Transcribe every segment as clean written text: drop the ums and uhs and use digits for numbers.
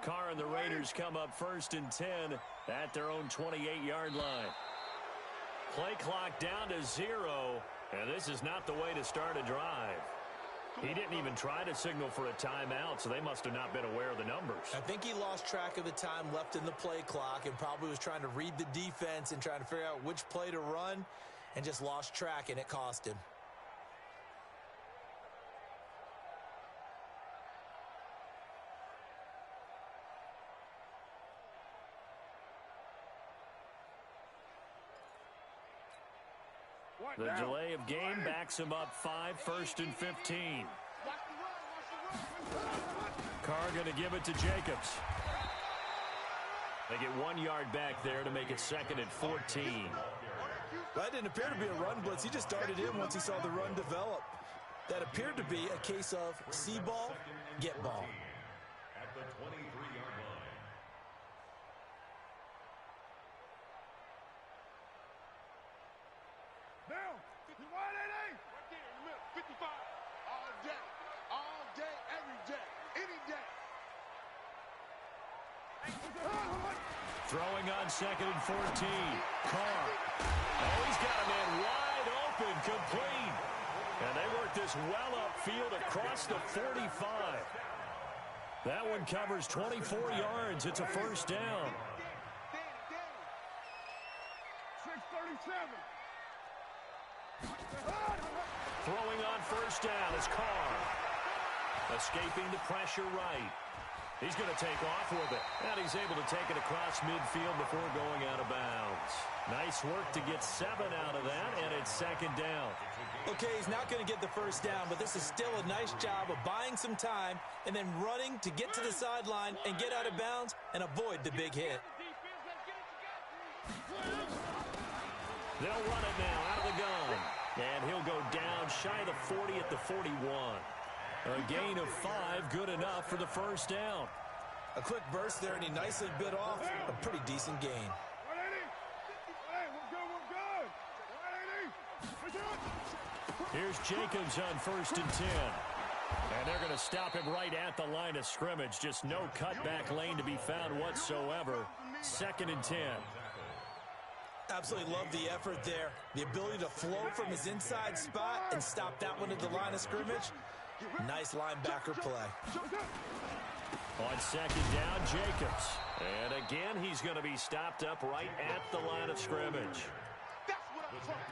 Carr and the Raiders come up 1st and 10 at their own 28-yard line. Play clock down to 0, and this is not the way to start a drive. He didn't even try to signal for a timeout, so they must have not been aware of the numbers. I think he lost track of the time left in the play clock and probably was trying to read the defense and trying to figure out which play to run and just lost track, and it cost him. The delay of game backs him up 5, 1st and 15. Carr going to give it to Jacobs. They get 1 yard back there to make it 2nd and 14. That didn't appear to be a run blitz. He just darted in once he saw the run develop. That appeared to be a case of see ball, get ball. At the 23-yard line. Down. 180. Right there in the middle. 55. All day, every day, any day. Throwing on 2nd and 14. Carr. Oh, he's got a man wide open, complete. And they work this well upfield across the 45. That one covers 24 yards. It's a 1st down. 637. Throwing on 1st down is Carr. Escaping the pressure right. He's going to take off with it. And he's able to take it across midfield before going out of bounds. Nice work to get 7 out of that, and it's 2nd down. Okay, he's not going to get the 1st down, but this is still a nice job of buying some time and then running to get to the sideline and get out of bounds and avoid the big hit. They'll run it now out of the gun. And he'll go down shy of the 40 at the 41. A gain of 5, good enough for the 1st down. A quick burst there, and he nicely bit off a pretty decent gain. 180. Hey, we're good. 180. Here's Jacobs on 1st and 10. And they're going to stop him right at the line of scrimmage. Just no cutback lane to be found whatsoever. 2nd and 10. Absolutely love the effort there. The ability to flow from his inside spot and stop that one at the line of scrimmage. Nice linebacker play. On 2nd down, Jacobs. And again, he's going to be stopped up right at the line of scrimmage.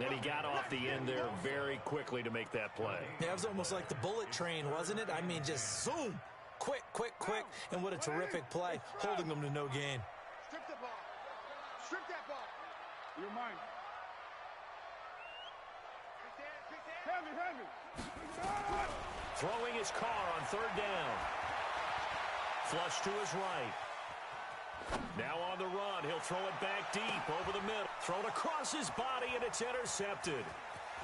And he got off the end there very quickly to make that play. Yeah, it was almost like the bullet train, wasn't it? I mean, just zoom. Quick, quick, quick. And what a terrific play, holding them to no gain. Strip the ball. Strip that ball. You're mine. Heavy. Throwing his Carr on 3rd down. Flush to his right. Now on the run, he'll throw it back deep over the middle. Thrown across his body, and it's intercepted.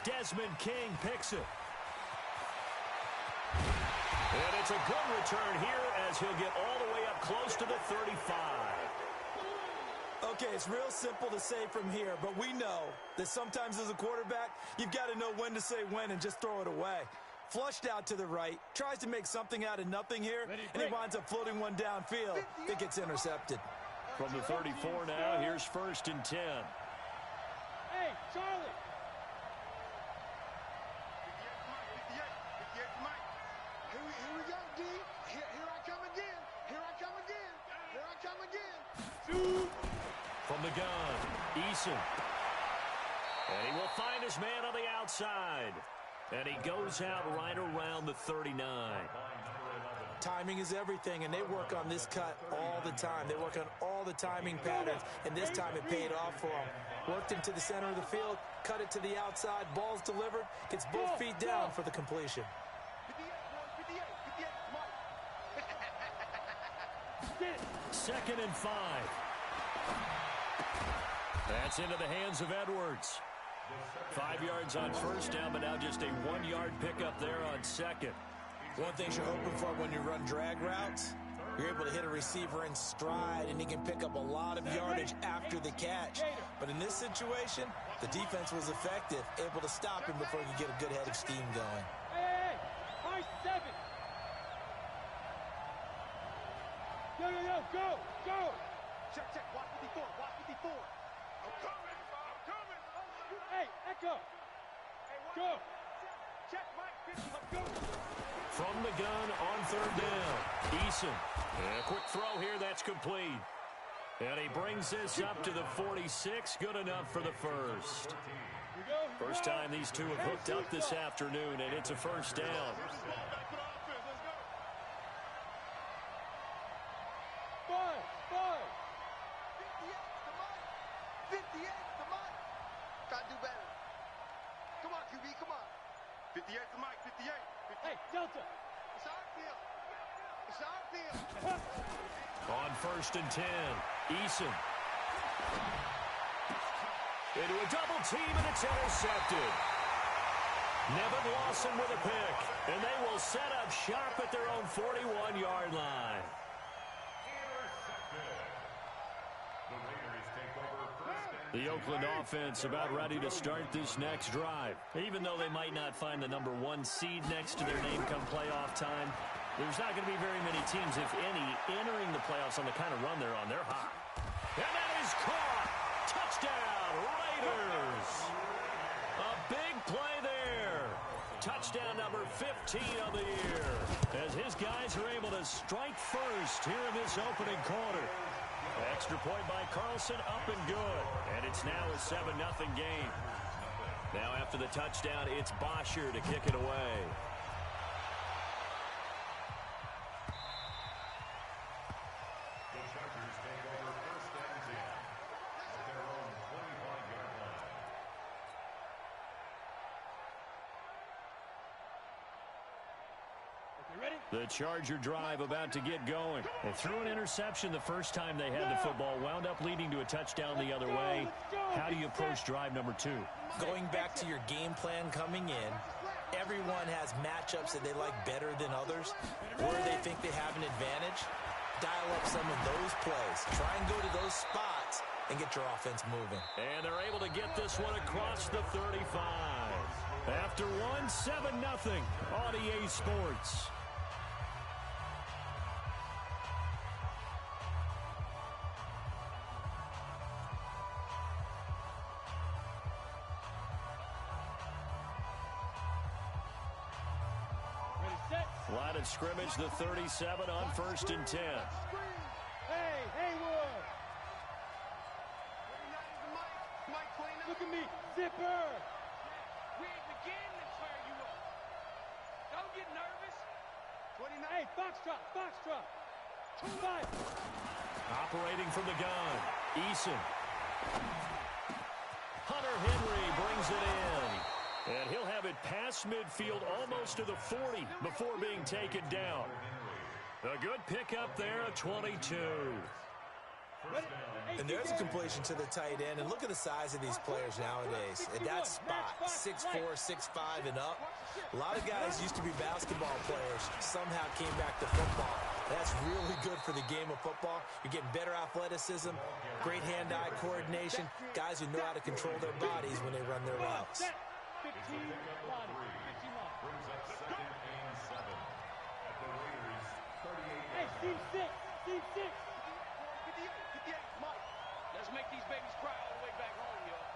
Desmond King picks it. And it's a good return here as he'll get all the way up close to the 35. Okay, it's real simple to say from here, but we know that sometimes as a quarterback, you've got to know when to say when and just throw it away. Flushed out to the right, tries to make something out of nothing here, and he winds up floating one downfield that gets intercepted. From the 34 now, here's 1st and 10. Hey, Charlie. Here we go, D. Here I come again. Here I come again. From the gun, Eason. And he will find his man on the outside. And he goes out right around the 39. Timing is everything, and they work on this cut all the time. They work on all the timing patterns, and this time it paid off for him. Worked him to the center of the field, cut it to the outside, ball's delivered, gets both feet down for the completion. 2nd and 5. That's into the hands of Edwards. 5 yards on 1st down, but now just a 1-yard pickup there on 2nd. One thing you're hoping for when you run drag routes, you're able to hit a receiver in stride, and he can pick up a lot of yardage after the catch. But in this situation, the defense was effective, able to stop him before he could get a good head of steam going. Hey, 7. Go. Check. Watch 54. I'm coming. Hey, Echo. Go. Check, Mike. 50. Let's go. From the gun on third down. Eason. And a quick throw here. That's complete. And he brings this up to the 46. Good enough for the first. First time these two have hooked up this afternoon, and it's a first down. 58, come on. Gotta do better. Come on, QB, come on. 58 to Mike, 58. Hey, Delta. It's our field. On first and 10, Eason. Into a double team, and it's intercepted. Nevin Lawson with a pick, and they will set up shop at their own 41-yard line. The Oakland offense about ready to start this next drive. Even though they might not find the number 1 seed next to their name come playoff time, there's not going to be very many teams, if any, entering the playoffs on the kind of run they're on. They're hot. And that is caught. Touchdown, Raiders. A big play there. Touchdown number 15 of the year, as his guys are able to strike first here in this opening quarter. Extra point by Carlson, up and good. And it's now a 7-0 game. Now after the touchdown, it's Bosher to kick it away. The Chargers take over first and 10 at their own 25-yard line. The Charger drive about to get going. They threw an interception the first time they had the football, wound up leading to a touchdown the other way. How do you approach drive number 2? Going back to your game plan coming in, everyone has matchups that they like better than others, where they think they have an advantage. Dial up some of those plays. Try and go to those spots and get your offense moving. And they're able to get this one across the 35. After one, 7-0 on EA Sports. Line of scrimmage, the 37 on first and 10. Hey, Haywood. Look at me, Zipper. We ain't beginning to turn you up. Don't get nervous. 29. Hey, Foxtrot. 25. Operating from the gun, Eason. Hunter Henry brings it in. And he'll have it past midfield almost to the 40 before being taken down. A good pickup there, a 22. And there's a completion to the tight end. And look at the size of these players nowadays. At that spot, 6'4", 6'5", and up. A lot of guys used to be basketball players, somehow came back to football. That's really good for the game of football. You're getting better athleticism, great hand-eye coordination, guys who know how to control their bodies when they run their routes. 15 line. Brings up second and 7 at the Raiders' 38. Hey, Steve 6. 58. Mike, let's make these babies cry all the way back home, y'all.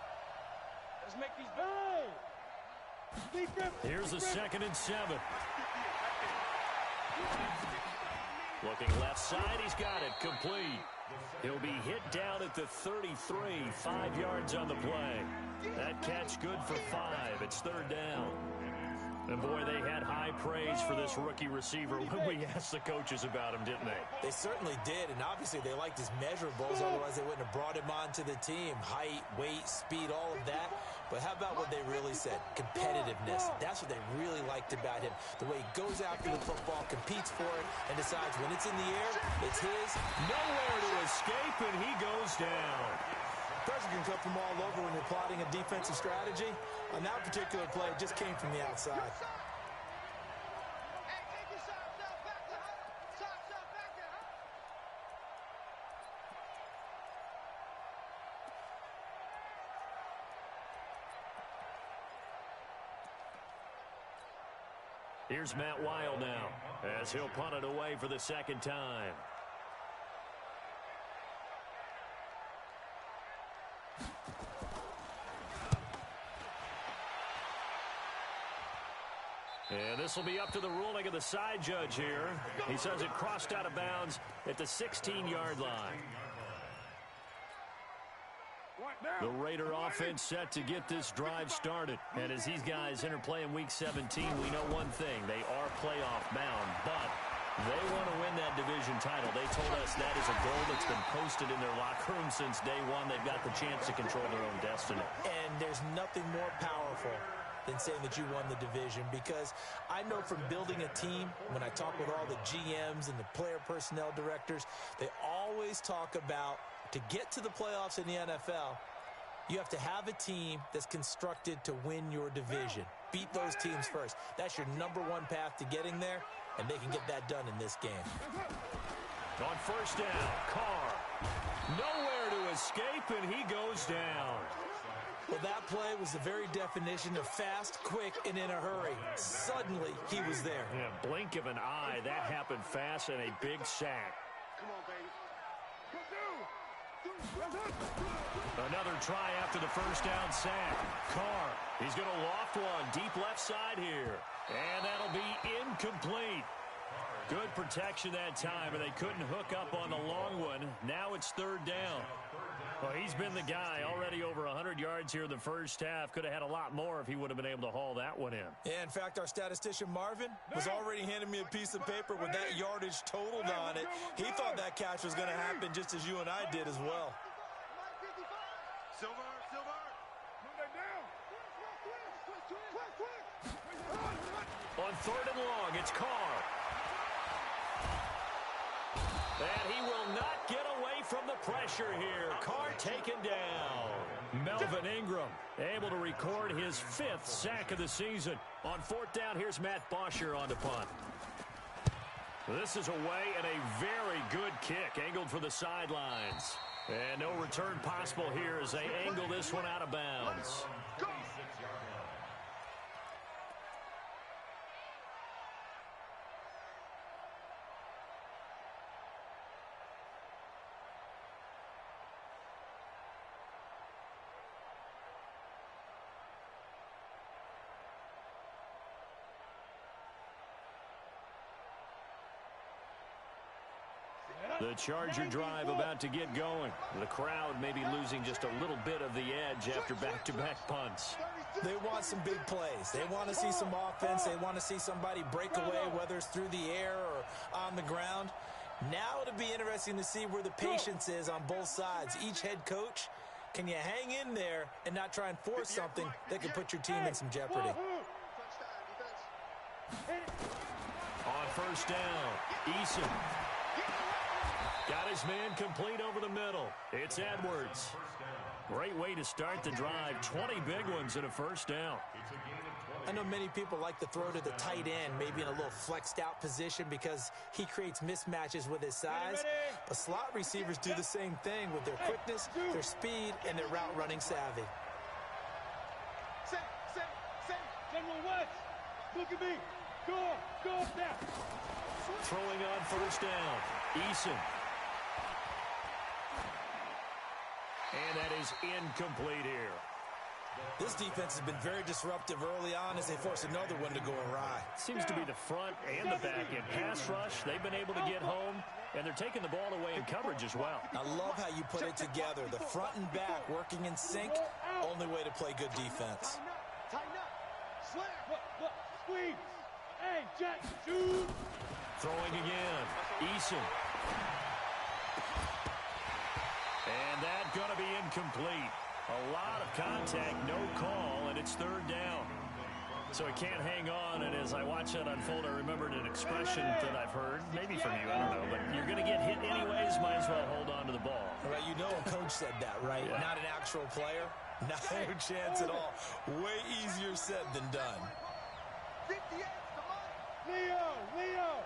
Let's make these babies. Here's the second and 7. Looking left side, he's got it, complete. He'll be hit down at the 33, 5 yards on the play. That catch good for 5. It's third down. And boy, they had high praise for this rookie receiver when we asked the coaches about him, didn't they? They certainly did, and obviously they liked his measurables, otherwise they wouldn't have brought him onto the team. Height, weight, speed, all of that. But how about what they really said? Competitiveness. That's what they really liked about him. The way he goes after the football, competes for it, and decides when it's in the air, it's his. Nowhere to escape, and he goes down. Pressure can come from all over when you're plotting a defensive strategy. On that particular play, it just came from the outside. Here's Matt Weil now, as he'll punt it away for the second time. And this will be up to the ruling of the side judge here. He says it crossed out of bounds at the 16-yard line. The Raider offense set to get this drive started. And as these guys interplay in Week 17, we know one thing. They are playoff bound, but they want to win that division title. They told us that is a goal that's been posted in their locker room since day one. They've got the chance to control their own destiny. And there's nothing more powerful than saying that you won the division, because I know from building a team, when I talk with all the GMs and the player personnel directors, they always talk about, to get to the playoffs in the NFL, you have to have a team that's constructed to win your division. Beat those teams first. That's your #1 path to getting there, and they can get that done in this game. On first down, Carr. Nowhere to escape, and he goes down. Well, that play was the very definition of fast, quick, and in a hurry. Suddenly, he was there. Yeah, blink of an eye. That happened fast, and a big sack. Come on, baby. Another try after the first down sack. Carr, he's going to loft one deep left side here. And that'll be incomplete. Good protection that time, and they couldn't hook up on the long one. Now it's third down. Well, he's been the guy, already over 100 yards here in the first half. Could have had a lot more if he would have been able to haul that one in. Yeah, in fact, our statistician Marvin was already handing me a piece of paper with that yardage totaled on it. He thought that catch was going to happen just as you and I did as well. Silver. Move that down. On third and long, it's Carr. And he will not get away from the pressure here. Carr taken down. Melvin Ingram able to record his 5th sack of the season. On fourth down, here's Matt Bosher on the punt. This is away and a very good kick, angled for the sidelines. And no return possible here as they angle this one out of bounds. The Charger drive about to get going. The crowd may be losing just a little bit of the edge after back-to-back punts. They want some big plays. They want to see some offense. They want to see somebody break away, whether it's through the air or on the ground. Now it'll be interesting to see where the patience is on both sides. Each head coach, can you hang in there and not try and force something that could put your team in some jeopardy? On first down, Eason. Got his man complete over the middle. It's Edwards. Great way to start the drive. 20 big ones in a first down. I know many people like to throw to the tight end, maybe in a little flexed out position because he creates mismatches with his size. But slot receivers do the same thing with their quickness, their speed, and their route running savvy. General West, look at me. Go up there. Throwing on first down, Eason. And that is incomplete here. This defense has been very disruptive early on as they force another one to go awry. Seems to be the front and the back end. Pass rush, they've been able to get home, and they're taking the ball away in coverage as well. I love how you put it together. The front and back working in sync, only way to play good defense. Tighten up. Slam. Look. Squeeze. Hey, Jack, shoot. Throwing again, Eason. And that's going to be incomplete. A lot of contact, no call, and it's third down. So he can't hang on, and as I watch that unfold, I remembered an expression that I've heard, maybe from you, I don't know, but you're going to get hit anyways, might as well hold on to the ball. Right, you know a coach said that, right? Yeah. Not an actual player. Not a chance at all. Way easier said than done. 58, come on. Leo.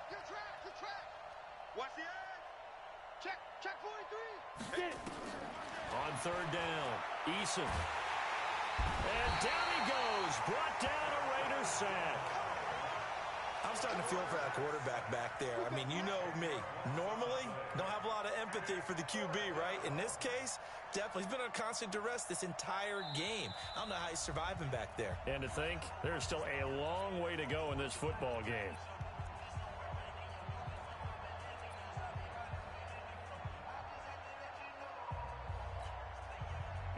Good track. Watch the edge. Check 43. Get it. On third down, Eason. And down he goes. Brought down a Raider sack. I'm starting to feel for that quarterback back there. I mean, you know me. Normally, don't have a lot of empathy for the QB, right? In this case, definitely. He's been on constant duress this entire game. I don't know how he's surviving back there. And to think, there's still a long way to go in this football game.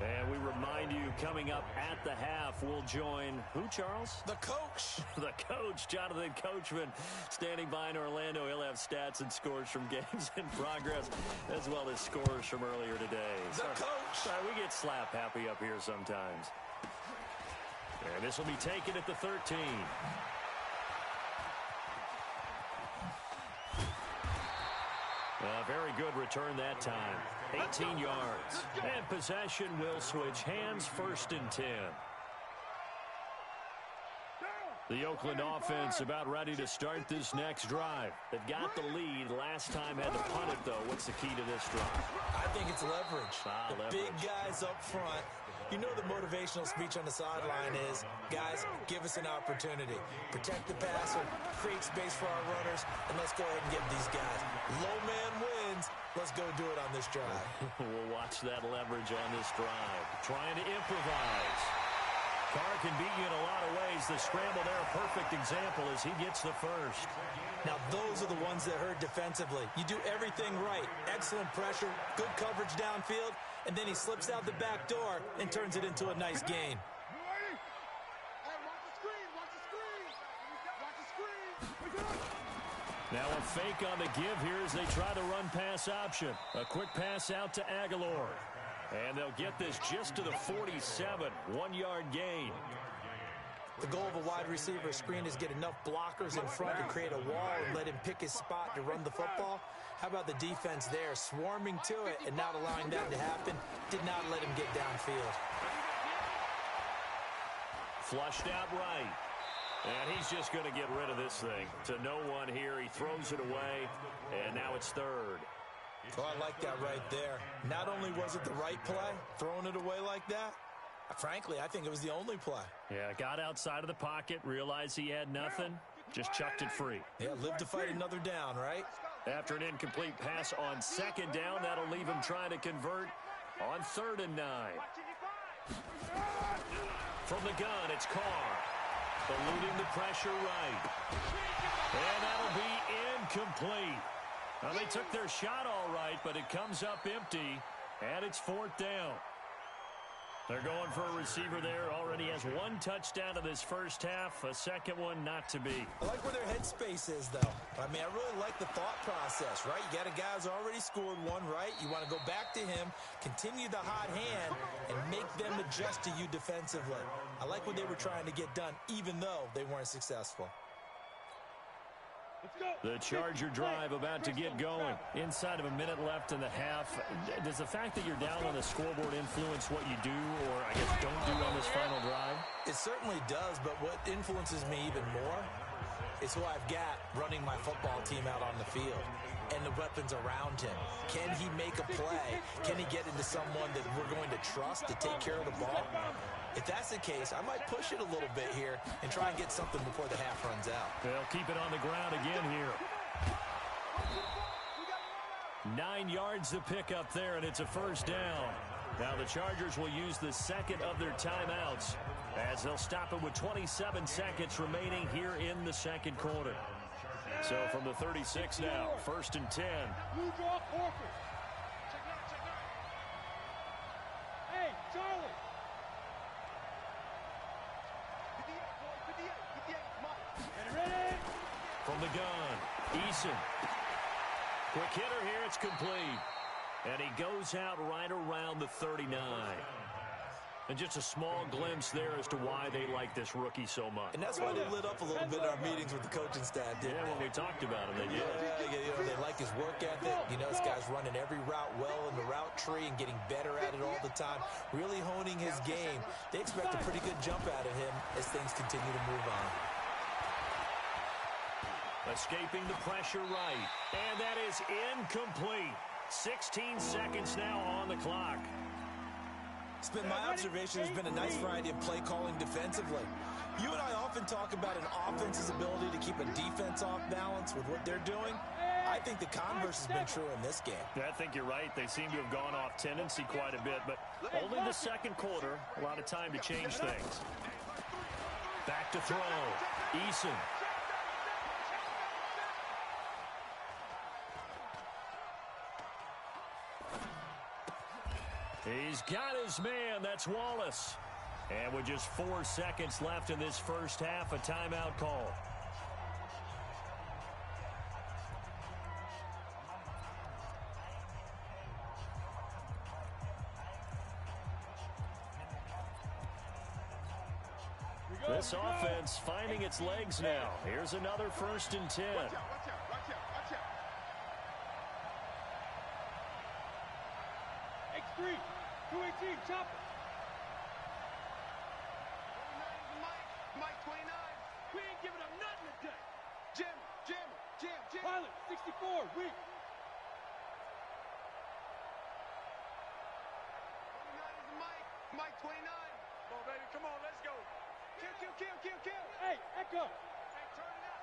And we remind you, coming up at the half, we'll join who, Charles? The coach. The coach, Jonathan Coachman, standing by in Orlando. He'll have stats and scores from games in progress, as well as scores from earlier today. The coach. Sorry, we get slap happy up here sometimes. And this will be taken at the 13. A very good return that time. 18 yards. And possession will switch hands, 1st and 10. The Oakland offense about ready to start this next drive. They've got the lead. Last time had to punt it, though. What's the key to this drive? I think it's leverage. Leverage. Big guys up front. You know the motivational speech on the sideline is, guys, give us an opportunity. Protect the passer, create space for our runners, and let's go ahead and get these guys. Low man wins. Let's go do it on this drive. We'll watch that leverage on this drive. Trying to improvise. Carr can beat you in a lot of ways. The scramble there, a perfect example as he gets the first. Now, those are the ones that hurt defensively. You do everything right. Excellent pressure, good coverage downfield, and then he slips out the back door and turns it into a nice gain. Now a fake on the give here as they try the run-pass option. A quick pass out to Aguilar. And they'll get this just to the 47. 1-yard gain. The goal of a wide receiver screen is get enough blockers in front to create a wall and let him pick his spot to run the football. How about the defense there, swarming to it and not allowing that to happen? Did not let him get downfield. Flushed out right. And he's just going to get rid of this thing. To no one here. He throws it away, and now it's 3rd. Oh, I like that right there. Not only was it the right play, throwing it away like that, frankly, I think it was the only play. Yeah, got outside of the pocket, realized he had nothing, just chucked it free. Yeah, live to fight another down, right? After an incomplete pass on 2nd down, that'll leave him trying to convert on 3rd and 9. From the gun, it's Carr. Eluding the pressure right. And that'll be incomplete. Now, they took their shot all right, but it comes up empty, and it's 4th down. They're going for a receiver there. Already has 1 touchdown in this first half. A second one not to be. I like where their headspace is, though. I mean, I really like the thought process, right? You got a guy who's already scored 1, right? You want to go back to him, continue the hot hand, and make them adjust to you defensively. I like what they were trying to get done, even though they weren't successful. The Charger drive about to get going. Inside of a minute left in the half. Does the fact that you're down on the scoreboard influence what you do, or I guess don't do on this final drive? It certainly does, but what influences me even more is who I've got running my football team out on the field and the weapons around him. Can he make a play? Can he get into someone that we're going to trust to take care of the ball? If that's the case, I might push it a little bit here and try and get something before the half runs out. They'll keep it on the ground again here. 9 yards to pick up there, and it's a 1st down. Now the Chargers will use the 2nd of their timeouts as they'll stop it with 27 seconds remaining here in the 2nd quarter. So from the 36 now, 1st and 10. Blue draw corker. Hey, Charlie. Ready? From the gun, Eason. Quick hitter here, it's complete. And he goes out right around the 39. And just a small glimpse there as to why they like this rookie so much. And that's why they lit up a little bit in our meetings with the coaching staff, didn't when we talked about him, they did. Yeah, they like his work ethic. You know, this guy's running every route well in the route tree and getting better at it all the time, really honing his game. They expect a pretty good jump out of him as things continue to move on. Escaping the pressure right. And that is incomplete. 16 seconds now on the clock. It's been my observation there's been a nice variety of play calling defensively. You and I often talk about an offense's ability to keep a defense off balance with what they're doing. I think the converse has been true in this game. Yeah, I think you're right. They seem to have gone off tendency quite a bit, but only the second quarter. A lot of time to change things. Back to throw. Eason. He's got his man. That's Wallace. And with just 4 seconds left in this first half, a timeout call. This offense finding its legs now. Here's another 1st and 10. Watch out. X3, 218, chop it. Mike 29. We ain't giving up nothing today. Jam. Pilot, 64, weak. 29 is Mike 29. Come on, baby, come on, let's go. Kill. Hey, Echo. Hey, turn it out.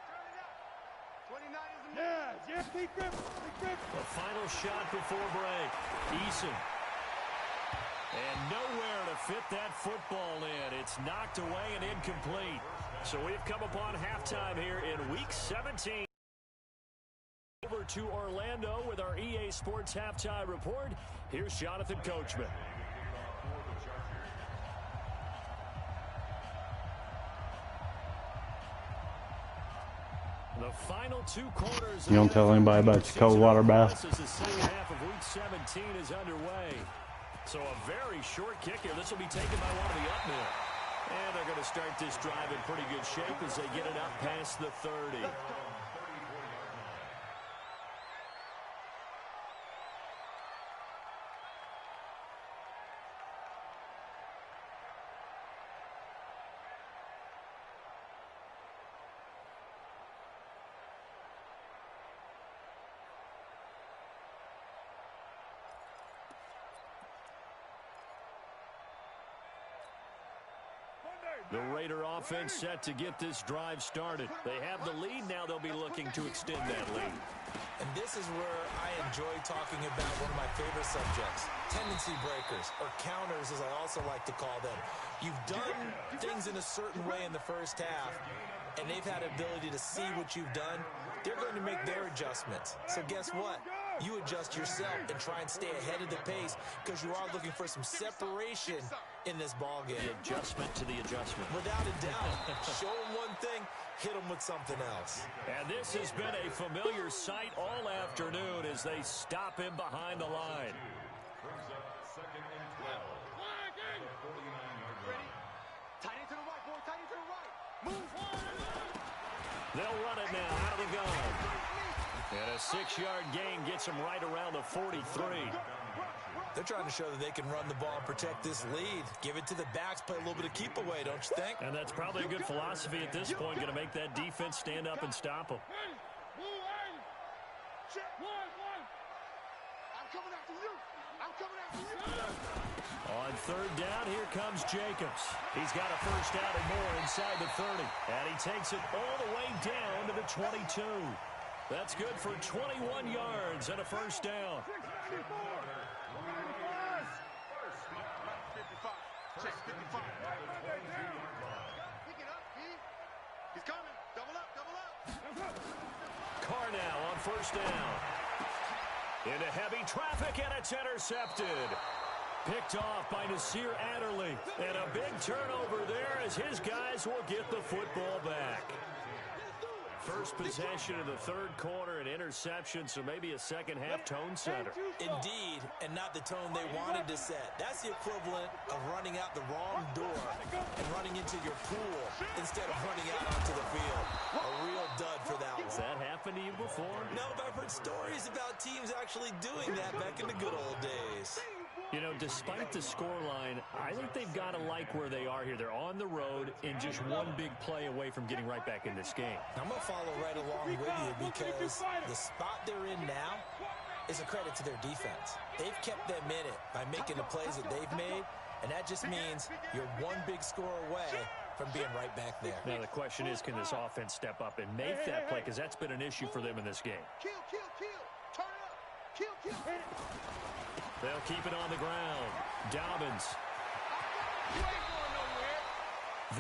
29 is the man. Yeah, keep grip. The final shot before break. Eason. And nowhere to fit that football in. It's knocked away and incomplete. So we've come upon halftime here in Week 17. Over to Orlando with our EA Sports Halftime Report. Here's Jonathan Coachman. The final 2 quarters. You don't tell anybody about your cold water bath. As the second half of Week 17 is underway. So a very short kick here. This will be taken by one of the up men. And they're going to start this drive in pretty good shape as they get it up past the 30. The Raider offense set to get this drive started. They have the lead. Now they'll be looking to extend that lead. And this is where I enjoy talking about one of my favorite subjects, tendency breakers, or counters as I also like to call them. You've done things in a certain way in the first half, and they've had the ability to see what you've done. They're going to make their adjustments. So guess what? You adjust yourself and try and stay ahead of the pace because you are looking for some separation in this ball game. The adjustment to the adjustment. Without a doubt. Show them one thing, hit them with something else. And this has been a familiar sight all afternoon as they stop him behind the line. Brings up 2nd and 12. The 49-yard line. Tight end to the right, boy. Tight end to the right. Move. They'll run it now out of the gun. And a 6-yard gain gets them right around the 43. They're trying to show that they can run the ball and protect this lead. Give it to the backs, play a little bit of keep away, don't you think? And that's probably a good philosophy at this point, going to make that defense stand up and stop them. On 3rd down, here comes Jacobs. He's got a first down and more inside the 30. And he takes it all the way down to the 22. That's good for 21 yards and a first down. He's coming. Double up. Carr now on first down. Into heavy traffic, and it's intercepted. Picked off by Nasir Adderley. And a big turnover there as his guys will get the football back. First possession of the 3rd quarter, an interception, so maybe a second-half tone setter. Indeed, and not the tone they wanted to set. That's the equivalent of running out the wrong door and running into your pool instead of running out onto the field. A real dud for that one. Has that happened to you before? No, but I've heard stories about teams actually doing that back in the good old days. You know, despite the scoreline, I think they've got to like where they are here. They're on the road and just one big play away from getting right back in this game. I'm going to follow right along with you because the spot they're in now is a credit to their defense. They've kept them in it by making the plays that they've made, and that just means you're one big score away from being right back there. Now the question is, can this offense step up and make that play? Because that's been an issue for them in this game. Kill. Turn up. Kill. They'll keep it on the ground. Dobbins. You ain't going nowhere.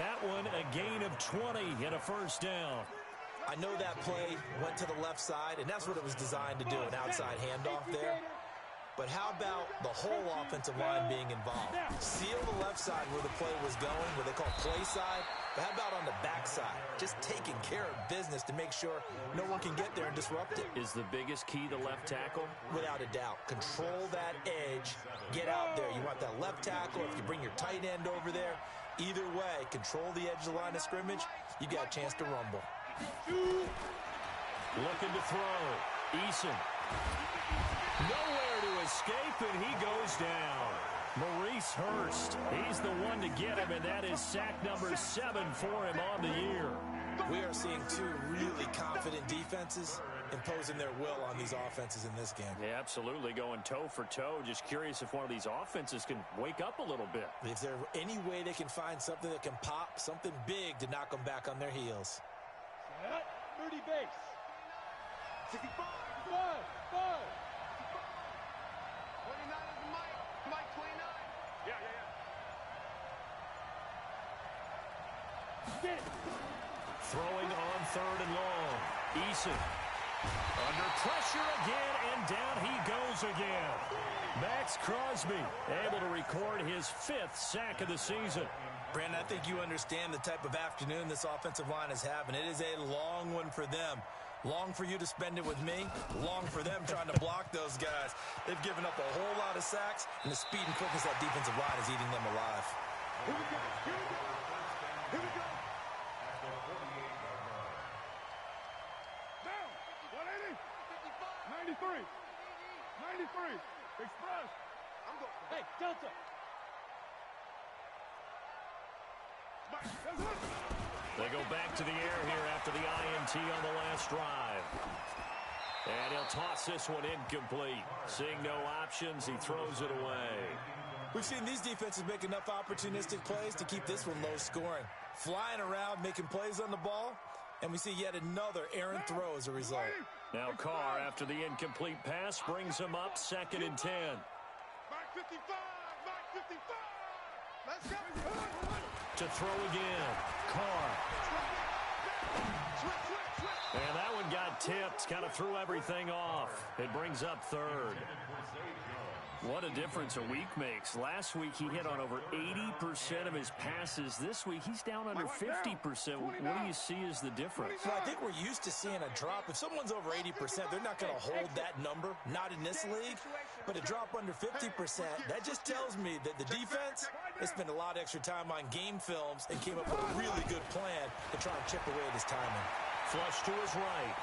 That one a gain of 20 and a first down. I know that play went to the left side, and that's what it was designed to do, an outside handoff there. But how about the whole offensive line being involved? Seal the left side where the play was going, what they call play side. But how about on the back side? Just taking care of business to make sure no one can get there and disrupt it. Is the biggest key the left tackle? Without a doubt. Control that edge. Get out there. You want that left tackle. If you bring your tight end over there, either way, control the edge of the line of scrimmage, you got a chance to rumble. Looking to throw. Eason. Nowhere to escape, and he goes down. Maurice Hurst. He's the one to get him, and that is sack number 7 for him on the year. We are seeing two really confident defenses imposing their will on these offenses in this game. Yeah, absolutely, going toe for toe. Just curious if one of these offenses can wake up a little bit. If there's any way they can find something that can pop, something big to knock them back on their heels. Set. 30 base. 65. 5. 29 is the mic. Mike 29. Yeah. Get it. Throwing on 3rd and long. Eason. Under pressure again, and down he goes again. Max Crosby able to record his 5th sack of the season. Brandon, I think you understand the type of afternoon this offensive line is having. It is a long one for them. Long for you to spend it with me. Long for them trying to block those guys. They've given up a whole lot of sacks, and the speed and quickness of that defensive line is eating them alive. Here we go. Down. 180. 93. 93. Express. I'm going. Hey, Delta. They go back to the air here after the INT on the last drive. And he'll toss this one incomplete. Seeing no options, he throws it away. We've seen these defenses make enough opportunistic plays to keep this one low scoring. Flying around, making plays on the ball, and we see yet another errant throw as a result. Now Carr, after the incomplete pass, brings him up 2nd and 10. Mike 55. Mike 55. Let's go. To throw again. Carr. And that one got tipped. Kind of threw everything off. It brings up 3rd. What a difference a week makes. Last week he hit on over 80% of his passes. This week he's down under 50%. What do you see as the difference? Well, I think we're used to seeing a drop. If someone's over 80%, they're not going to hold that number. Not in this league. But a drop under 50%, that just tells me that the defense has spent a lot of extra time on game films and came up with a really good plan to try and chip away at his timing. Flush to his right.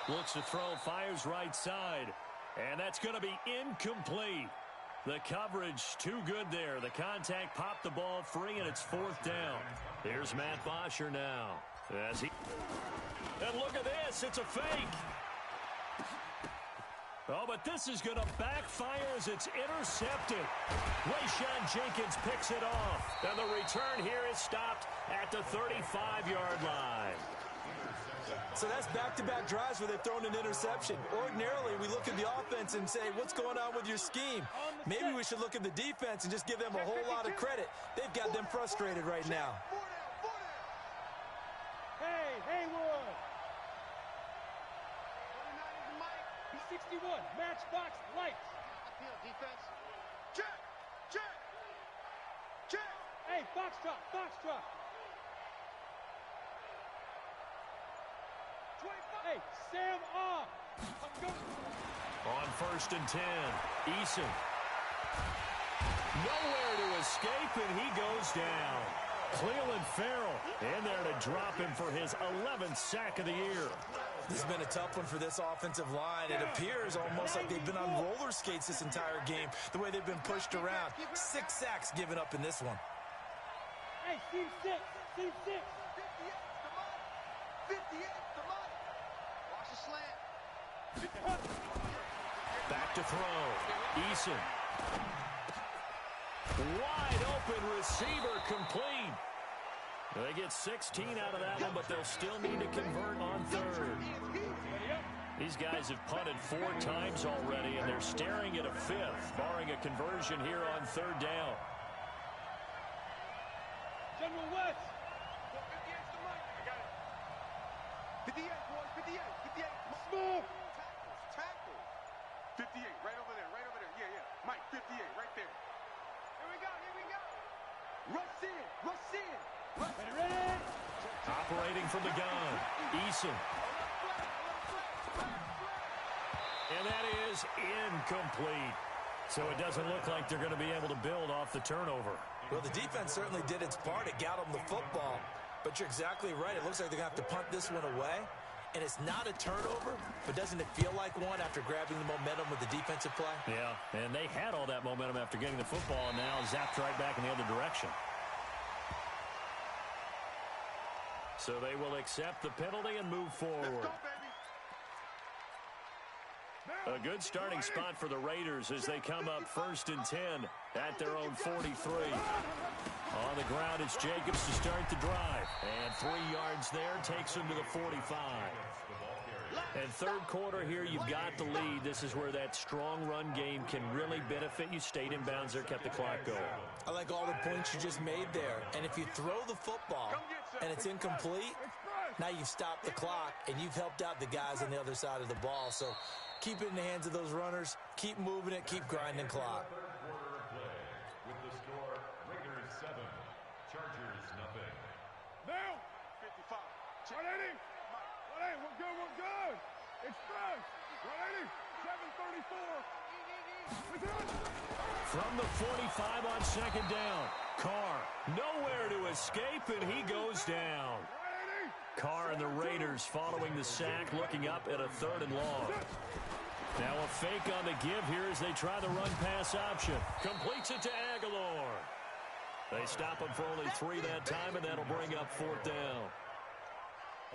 Looks to throw, fires right side. And that's going to be incomplete. The coverage too good there. The contact popped the ball free, and it's 4th down. Here's Matt Bosher now. And look at this. It's a fake. Oh, but this is going to backfire as it's intercepted. Rayshawn Jenkins picks it off. And the return here is stopped at the 35-yard line. So that's back-to-back drives where they've thrown an interception. Ordinarily, we look at the offense and say, what's going on with your scheme? Maybe we should look at the defense and just give them a whole lot of credit. They've got them frustrated right now. Hey, Haywood. 61, matchbox lights. Defense. Check. Hey, Foxtrot. 25. Hey, Sam off. On 1st and 10, Eason. Nowhere to escape, and he goes down. Cleveland Farrell in there to drop him for his 11th sack of the year. This has been a tough one for this offensive line. It appears almost like they've been on roller skates this entire game, the way they've been pushed around. 6 sacks given up in this one. Hey, team 6. 58, come on. Watch the slant. Back to throw. Eason. Wide open receiver complete. They get 16 out of that one, but they'll still need to convert on third. These guys have punted 4 times already, and they're staring at a 5th, barring a conversion here on third down. General West. 58's the mic. I got it. 58, boys. 58. 58. Small. Tackles. 58, right over there. Yeah. Mike, 58, right there. Here we go. Rush in. Ready. Operating from the gun, Eason. And that is incomplete. So it doesn't look like they're going to be able to build off the turnover. Well, the defense certainly did its part. It got them the football. But you're exactly right. It looks like they're going to have to punt this one away. And it's not a turnover, but doesn't it feel like one after grabbing the momentum with the defensive play? Yeah, and they had all that momentum after getting the football, and now zapped right back in the other direction. So they will accept the penalty and move forward. A good starting spot for the Raiders as they come up 1st and 10 at their own 43. On the ground, it's Jacobs to start the drive. And 3 yards there takes him to the 45. And third quarter here, you've got the lead. This is where that strong run game can really benefit you. Stayed in bounds there, kept the clock going. I like all the points you just made there. And if you throw the football and it's incomplete, now you've stopped the clock and you've helped out the guys on the other side of the ball. So keep it in the hands of those runners. Keep moving it. Keep grinding clock. With the score, Raiders 7, Chargers nothing. Now. 55. 180. 180. We're good. It's fresh. 180. 734. From the 45 on second down, Carr nowhere to escape, and he goes down. Carr and the Raiders following the sack, looking up at a 3rd and long. Now a fake on the give here as they try the run-pass option. Completes it to Aguilar. They stop him for only 3 that time, and that'll bring up 4th down.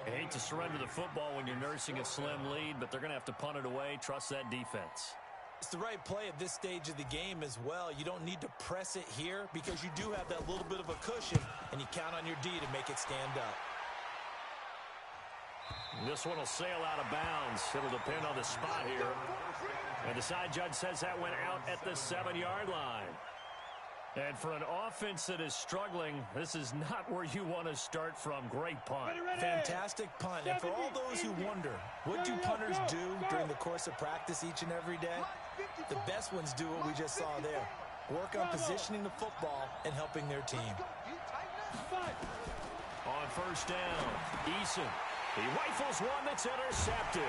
I hate to surrender the football when you're nursing a slim lead, but they're going to have to punt it away. Trust that defense. It's the right play at this stage of the game as well. You don't need to press it here because you do have that little bit of a cushion, and you count on your D to make it stand up. This one will sail out of bounds. It'll depend on the spot here. And the side judge says that went out at the 7-yard line. And for an offense that is struggling, this is not where you want to start from. Great punt. Fantastic punt. And for all those who wonder, what do punters do during the course of practice each and every day? The best ones do what we just saw there. Work on positioning the football and helping their team. On first down, Eason. He rifles one that's intercepted.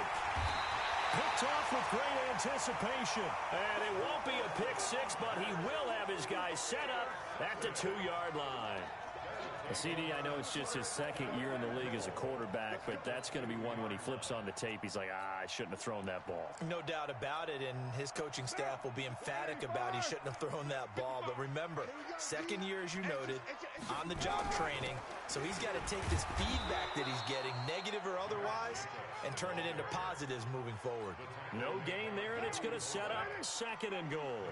Picked off with great anticipation. And it won't be a pick six, but he will have his guys set up at the 2-yard line. CD, I know it's just his 2nd year in the league as a quarterback, but that's going to be one when he flips on the tape. He's like, I shouldn't have thrown that ball. No doubt about it, and his coaching staff will be emphatic about he shouldn't have thrown that ball. But remember, 2nd year, as you noted, on-the-job training, so he's got to take this feedback that he's getting, negative or otherwise, and turn it into positives moving forward. No gain there, and it's going to set up 2nd and goal.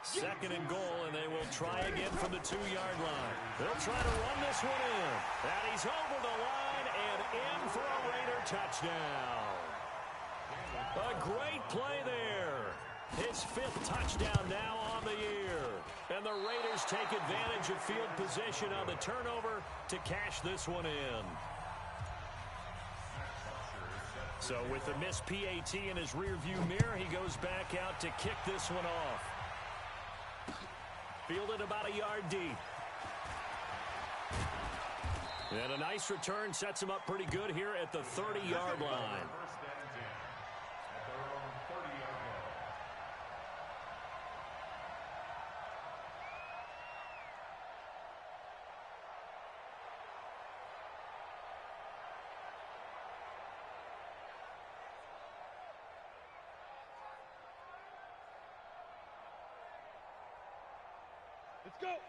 2nd and goal, and they will try again from the 2-yard line. They'll try to run this one in. And he's over the line and in for a Raider touchdown. A great play there. His 5th touchdown now on the year. And the Raiders take advantage of field position on the turnover to cash this one in. So with the missed PAT in his rearview mirror, he goes back out to kick this one off. Fielded about a yard deep. And a nice return sets him up pretty good here at the 30-yard line.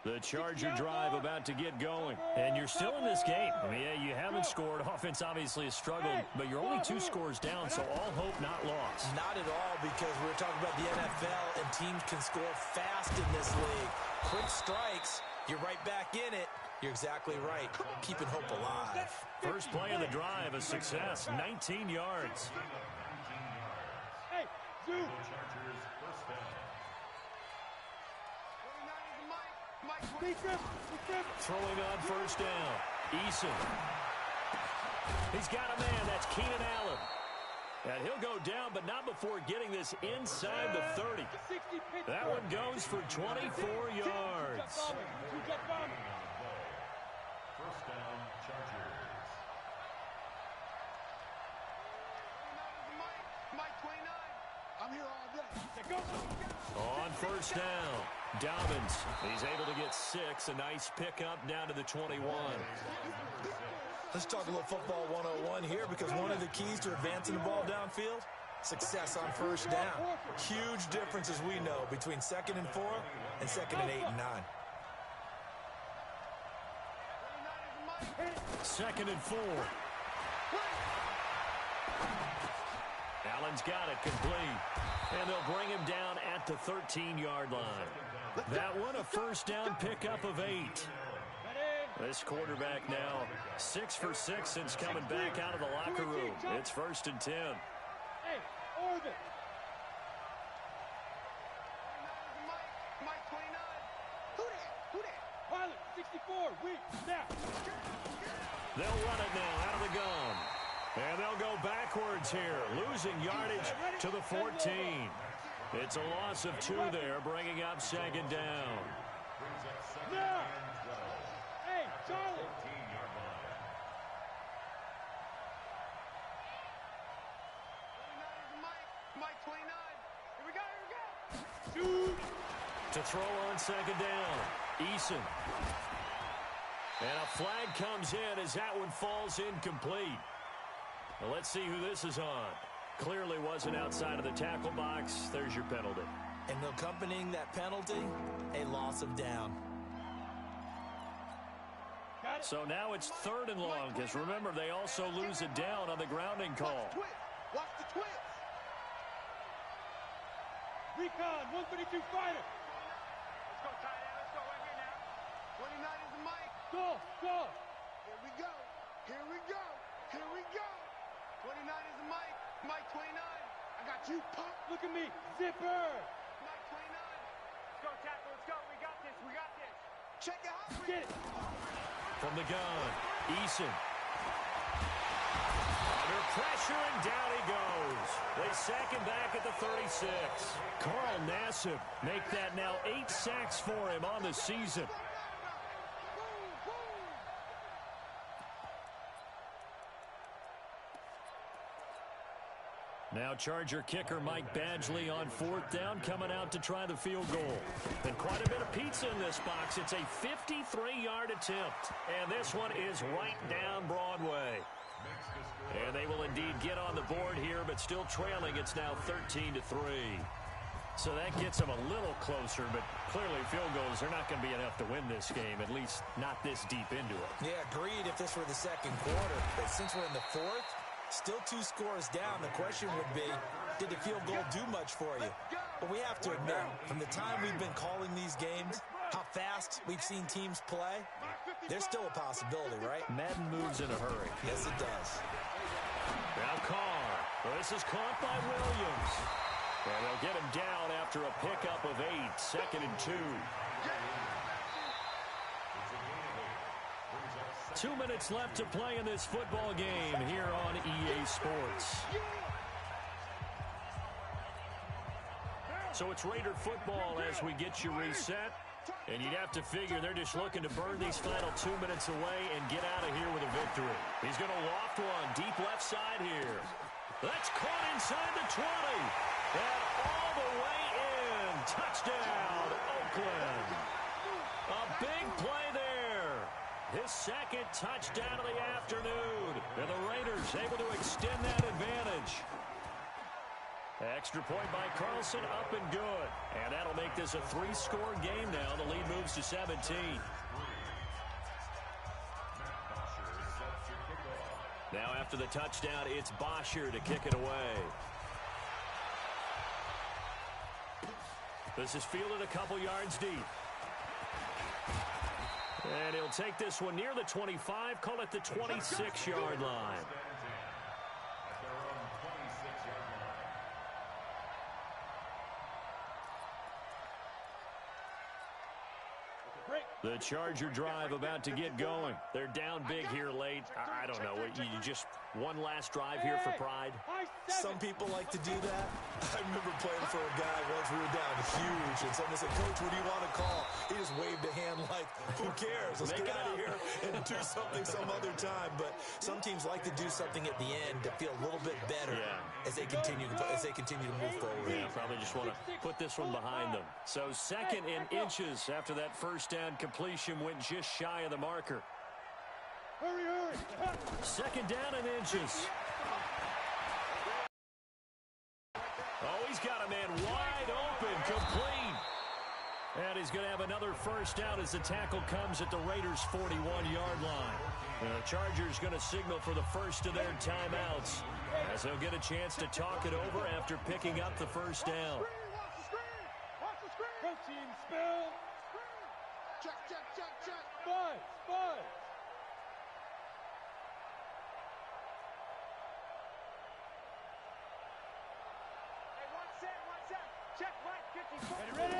The Charger drive about to get going. And you're still in this game. I mean, yeah, you haven't scored. Offense obviously has struggled, but you're only 2 scores down, so all hope not lost. Not at all, because we're talking about the NFL, and teams can score fast in this league. Quick strikes You're right back in it. You're exactly right. Keeping hope alive. First play of the drive, a success, 19 yards. Hey, Zoo. Throwing on first down. Eason. He's got a man. That's Keenan Allen. And he'll go down, but not before getting this inside the 30. That one goes for 24 yards. First down, Chargers. Mike 29. I'm here all day. On first down, Dobbins. He's able to get 6. A nice pickup down to the 21. Let's talk a little football 101 here, because one of the keys to advancing the ball downfield, success on first down. Huge difference, as we know, between 2nd and 4 and 2nd and 8 and 9. 2nd and 4. Allen's got it complete. And they'll bring him down at the 13-yard line. That one a first down pickup of 8. This quarterback now 6 for 6 since coming back out of the locker room. It's 1st and 10. Hey, Oregon. Mike 29. Who that? Pilot 64. Weak. Snap. They'll run it now out of the gun. And they'll go backwards here, losing yardage to the 14. It's a loss of 2 there, bringing up 2nd down. Now. Hey, Charlie. Mike 29. Here we go. Shoot. To throw on 2nd down, Eason. And a flag comes in as that one falls incomplete. Well, let's see who this is on. Clearly wasn't outside of the tackle box. There's your penalty. And accompanying that penalty, a loss of down. So now it's 3rd and long, because remember, they also lose a down on the grounding call. Watch the twist. Recon, 132 fighter. Let's go, tight end. Let's go right here now. 29 is the mic. Go. Here we go. Here we go. 29 is the mic. Mike 29. I got you, punk. Look at me. Zipper. Mike 29. Let's go, tackle. Let's go. We got this. Check it out. Get it. From the gun, Eason. Under pressure, and down he goes. They sack him back at the 36. Carl Nassib make that now 8 sacks for him on the season. Now Charger kicker Mike Badgley on 4th down, coming out to try the field goal. And quite a bit of pizza in this box. It's a 53-yard attempt. And this one is right down Broadway. And they will indeed get on the board here, but still trailing. It's now 13-3. So that gets them a little closer, but clearly field goals are not going to be enough to win this game, at least not this deep into it. Yeah, agreed if this were the 2nd quarter. But since we're in the 4th, still 2 scores down, the question would be, did the field goal do much for you? But we have to admit, from the time we've been calling these games, how fast we've seen teams play, there's still a possibility, right? Madden moves in a hurry. Yes, it does. Now Carr. This is caught by Williams. And they'll get him down after a pickup of 8, 2nd and 2. 2 minutes left to play in this football game here on EA Sports. So it's Raider football as we get you reset. And you'd have to figure they're just looking to burn these final 2 minutes away and get out of here with a victory. He's going to loft one deep left side here. That's caught inside the 20. And all the way in. Touchdown, Oakland. A big play there. His 2nd touchdown of the afternoon. And the Raiders able to extend that advantage. Extra point by Carlson, up and good. And that'll make this a 3-score game now. The lead moves to 17. Now after the touchdown, it's Bosher to kick it away. This is fielded a couple yards deep. And he'll take this one near the 25, call it the 26-yard line. The Charger drive about to get going. They're down big here late. I don't know. You just one last drive here for pride? Some people like to do that. I remember playing for a guy once we were down huge, and someone said, "Coach, what do you want to call?" He just waved a hand like, who cares? Let's get out of here and do something some other time. But some teams like to do something at the end to feel a little bit better as they continue to move forward. Yeah, probably just want to put this one behind them. So 2nd and inches after that first down completion went just shy of the marker. Hurry, hurry. 2nd down and inches. Oh, he's got a man wide open, complete. And he's going to have another first down as the tackle comes at the Raiders' 41-yard line. The Chargers going to signal for the first of their timeouts as they'll get a chance to talk it over after picking up the first down. Watch the screen. Protein spill. Check. Buzz. Check right, 54. Ready?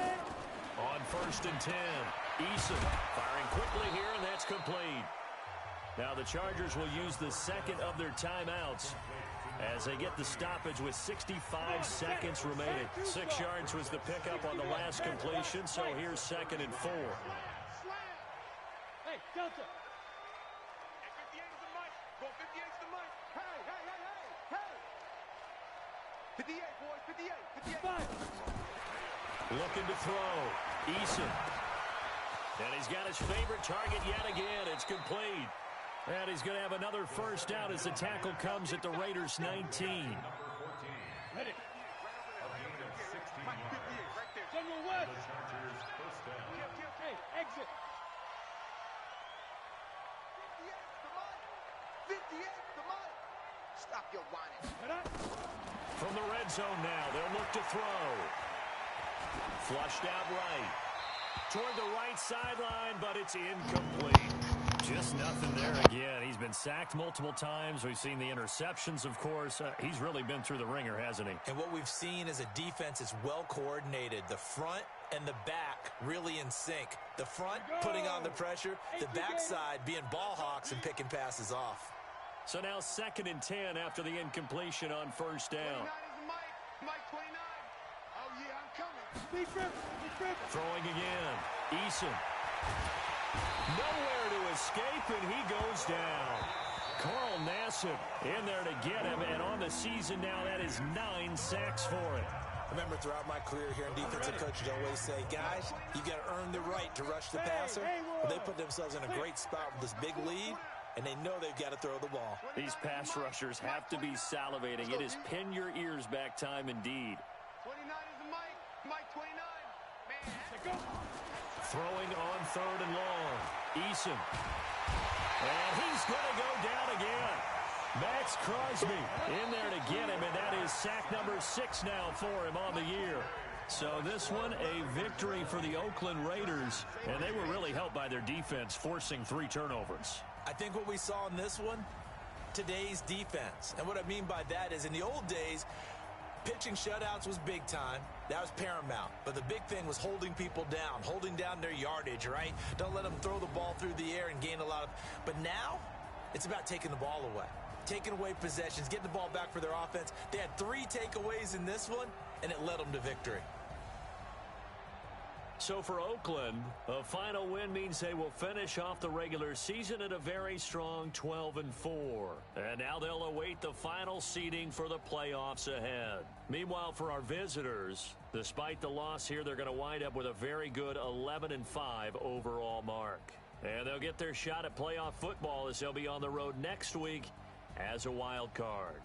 On 1st and 10, Eason firing quickly here, and that's complete. Now the Chargers will use the 2nd of their timeouts as they get the stoppage with 65 seconds remaining. 6 yards was the pickup on the last completion, so here's 2nd and 4. Hey, Delta. 58 is the mic. Go 58 is the mic. Hey. 58, boys, 58. Five. Looking to throw. Eason. And he's got his favorite target yet again. It's complete. And he's going to have another first down as the tackle comes at the Raiders' 19. Ready. General West. Hey, exit. 58 the mic. Stop your whining. From the red zone now, they'll look to throw. Flushed out right. Toward the right sideline, but it's incomplete. Just nothing there again. He's been sacked multiple times. We've seen the interceptions, of course. He's really been through the ringer, hasn't he? And what we've seen is a defense is well coordinated. The front and the back really in sync. The front putting on the pressure, the backside being ball hawks and picking passes off. So now 2nd and 10 after the incompletion on first down. 29 is the mic. Mic 29. Oh, yeah, I'm coming. Be grip. Throwing again. Eason. Nowhere to escape, and he goes down. Carl Nassib in there to get him, and on the season now, that is 9 sacks for him. I remember throughout my career here in defensive coaches always say, guys, you got to earn the right to rush the passer. Well, they put themselves in a great spot with this big lead, and they know they've got to throw the ball. These pass rushers have to be salivating. It is pin your ears back time indeed. 29 is the mic. Mic 29. Man. Throwing on 3rd and long. Eason. And he's going to go down again. Max Crosby in there to get him, and that is sack number 6 now for him on the year. So this one, a victory for the Oakland Raiders, and they were really helped by their defense, forcing 3 turnovers. I think what we saw in this one, today's defense. And what I mean by that is in the old days, pitching shutouts was big time. That was paramount. But the big thing was holding people down, holding down their yardage, right? Don't let them throw the ball through the air and gain a lot of... But now, it's about taking the ball away. Taking away possessions, getting the ball back for their offense. They had 3 takeaways in this one, and it led them to victory. So for Oakland, a final win means they will finish off the regular season at a very strong 12-4. And now they'll await the final seeding for the playoffs ahead. Meanwhile, for our visitors, despite the loss here, they're going to wind up with a very good 11-5 overall mark. And they'll get their shot at playoff football as they'll be on the road next week as a wild card.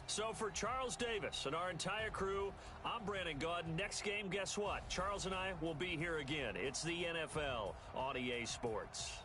So for Charles Davis and our entire crew, I'm Brandon Gaudin. Next game, guess what? Charles and I will be here again. It's the NFL on EA Sports.